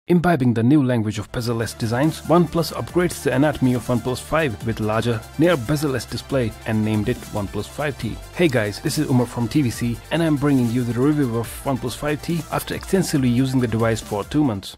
Imbibing the new language of bezel-less designs, OnePlus upgrades the anatomy of OnePlus 5 with larger, near bezel-less display and named it OnePlus 5T. Hey guys, this is Umar from TVC and I'm bringing you the review of OnePlus 5T after extensively using the device for 2 months.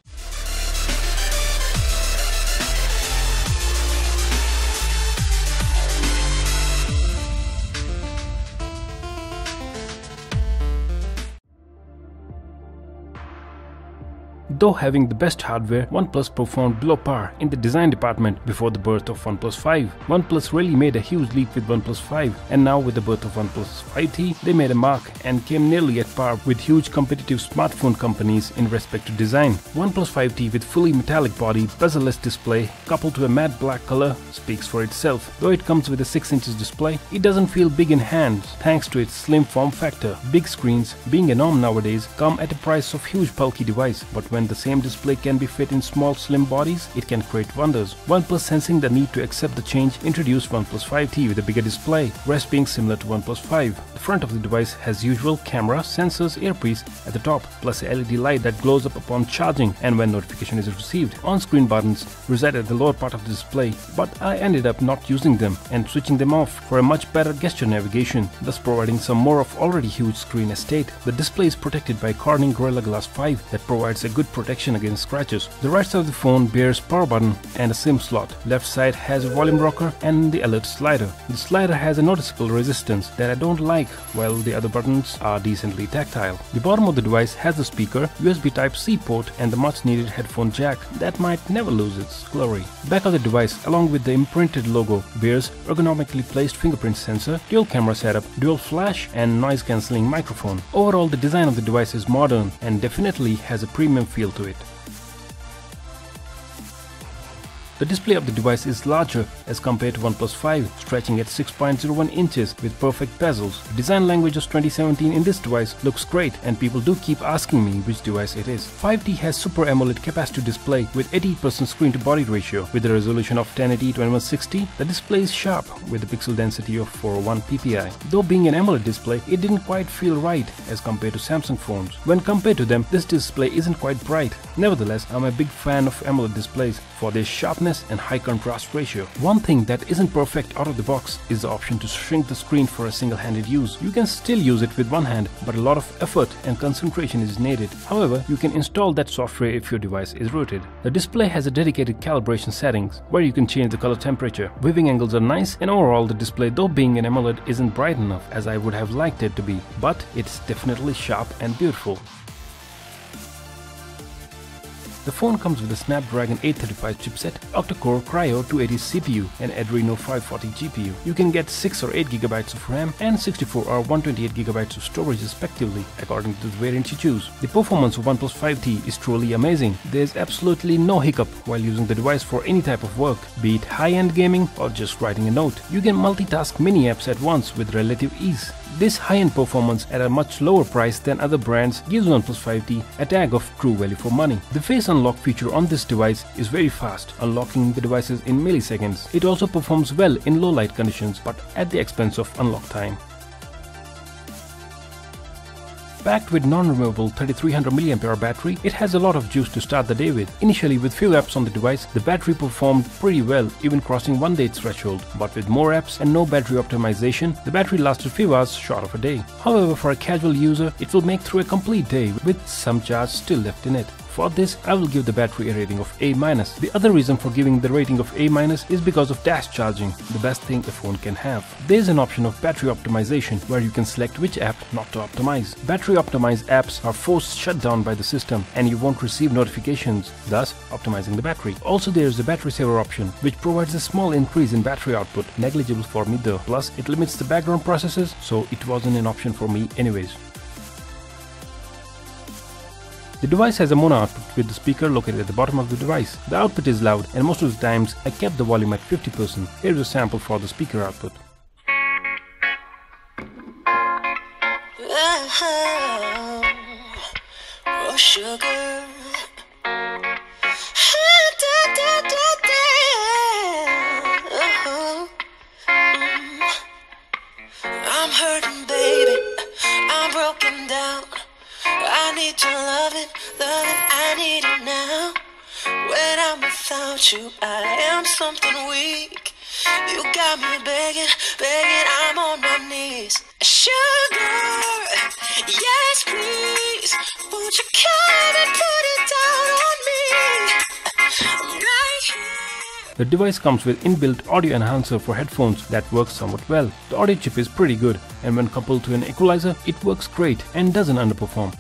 Though having the best hardware, OnePlus performed below par in the design department before the birth of OnePlus 5. OnePlus really made a huge leap with OnePlus 5, and now with the birth of OnePlus 5T, they made a mark and came nearly at par with huge competitive smartphone companies in respect to design. OnePlus 5T with fully metallic body, bezel-less display, coupled to a matte black color, speaks for itself. Though it comes with a 6 inches display, it doesn't feel big in hands thanks to its slim form factor. Big screens, being a norm nowadays, come at a price of huge bulky device, but when the same display can be fit in small slim bodies, it can create wonders. OnePlus, sensing the need to accept the change, introduced OnePlus 5T with a bigger display, rest being similar to OnePlus 5. The front of the device has usual camera, sensors, earpiece at the top, plus a LED light that glows up upon charging and when notification is received. On-screen buttons reside at the lower part of the display, but I ended up not using them and switching them off for a much better gesture navigation, thus providing some more of already huge screen estate. The display is protected by Corning Gorilla Glass 5 that provides a good protection against scratches. The right side of the phone bears power button and a SIM slot. Left side has a volume rocker and the alert slider. The slider has a noticeable resistance that I don't like, while the other buttons are decently tactile. The bottom of the device has the speaker, USB Type-C port and the much needed headphone jack that might never lose its glory. Back of the device, along with the imprinted logo, bears ergonomically placed fingerprint sensor, dual camera setup, dual flash and noise cancelling microphone. Overall, the design of the device is modern and definitely has a premium feel to it. The display of the device is larger as compared to OnePlus 5, stretching at 6.01 inches with perfect bezels. The design language of 2017 in this device looks great and people do keep asking me which device it is. 5T has Super AMOLED capacitive display with 80% screen to body ratio. With a resolution of 1080 x 2160, the display is sharp with a pixel density of 401 ppi. Though being an AMOLED display, it didn't quite feel right as compared to Samsung phones. When compared to them, this display isn't quite bright. Nevertheless, I'm a big fan of AMOLED displays for their sharpness and high contrast ratio. One thing that isn't perfect out of the box is the option to shrink the screen for a single-handed use. You can still use it with one hand, but a lot of effort and concentration is needed. However, you can install that software if your device is rooted. The display has a dedicated calibration settings where you can change the color temperature. Viewing angles are nice, and overall the display, though being an AMOLED, isn't bright enough as I would have liked it to be, but it's definitely sharp and beautiful. The phone comes with a Snapdragon 835 chipset, octa-core Kryo 280 CPU and Adreno 540 GPU. You can get 6 or 8 GB of RAM and 64 or 128 GB of storage respectively according to the variant you choose. The performance of OnePlus 5T is truly amazing. There is absolutely no hiccup while using the device for any type of work, be it high-end gaming or just writing a note. You can multitask many apps at once with relative ease. This high-end performance at a much lower price than other brands gives OnePlus 5T a tag of true value for money. The face unlock feature on this device is very fast, unlocking the devices in milliseconds. It also performs well in low light conditions, but at the expense of unlock time. Packed with non-removable 3300 mAh battery, it has a lot of juice to start the day with. Initially, with few apps on the device, the battery performed pretty well, even crossing 1 day threshold. But with more apps and no battery optimization, the battery lasted few hours short of a day. However, for a casual user, it will make through a complete day with some charge still left in it. For this, I will give the battery a rating of A-. The other reason for giving the rating of A- is because of dash charging, the best thing a phone can have. There is an option of battery optimization where you can select which app not to optimize. Battery optimized apps are forced shut down by the system and you won't receive notifications, thus optimizing the battery. Also, there is the battery saver option which provides a small increase in battery output, negligible for me though. Plus, it limits the background processes, so it wasn't an option for me anyways. The device has a mono output with the speaker located at the bottom of the device. The output is loud and most of the times I kept the volume at 50%. Here is a sample for the speaker output. Oh, sugar. I'm hurting, baby. I'm broken down. I need your loving, I need it now. without you, I am something weak. You got me begging, begging, I'm on my knees. Sugar, yes please, won't you come and put it down on me? I'm right here. The device comes with inbuilt audio enhancer for headphones that works somewhat well. The audio chip is pretty good, and when coupled to an equalizer, it works great and doesn't underperform.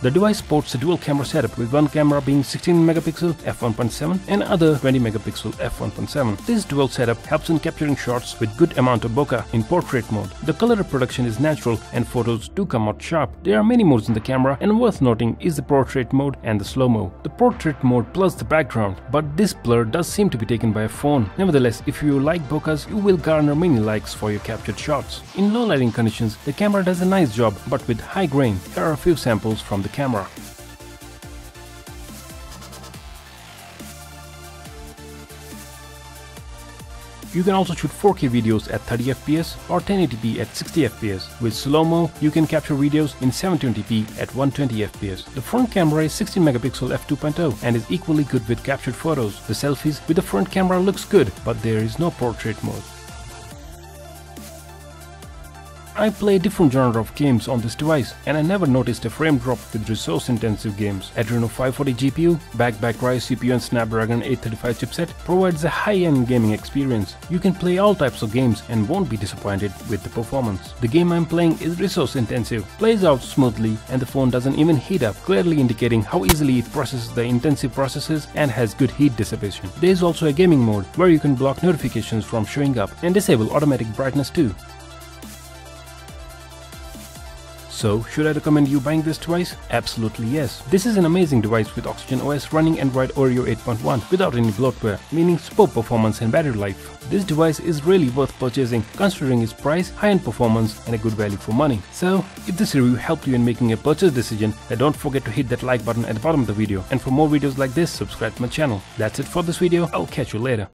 The device sports a dual camera setup, with one camera being 16MP f1.7 and other 20MP f1.7. This dual setup helps in capturing shots with good amount of bokeh in portrait mode. The color reproduction is natural and photos do come out sharp. There are many modes in the camera, and worth noting is the portrait mode and the slow-mo. The portrait mode blurs the background, but this blur does seem to be taken by a phone. Nevertheless, if you like bokehs, you will garner many likes for your captured shots. In low lighting conditions, the camera does a nice job, but with high grain, here are a few samples from the camera. You can also shoot 4K videos at 30fps or 1080p at 60fps. With slow-mo, you can capture videos in 720p at 120fps. The front camera is 16MP f2.0 and is equally good with captured photos. The selfies with the front camera looks good, but there is no portrait mode. I play different genre of games on this device, and I never noticed a frame drop with resource-intensive games. Adreno 540 GPU, backed by Ryzen CPU and Snapdragon 835 chipset, provides a high-end gaming experience. You can play all types of games and won't be disappointed with the performance. The game I'm playing is resource-intensive, plays out smoothly, and the phone doesn't even heat up, clearly indicating how easily it processes the intensive processes and has good heat dissipation. There is also a gaming mode where you can block notifications from showing up and disable automatic brightness too. So, should I recommend you buying this device? Absolutely yes. This is an amazing device with Oxygen OS running Android Oreo 8.1 without any bloatware, meaning superb performance and battery life. This device is really worth purchasing considering its price, high-end performance and a good value for money. So, if this review helped you in making a purchase decision, then don't forget to hit that like button at the bottom of the video. And for more videos like this, subscribe to my channel. That's it for this video. I'll catch you later.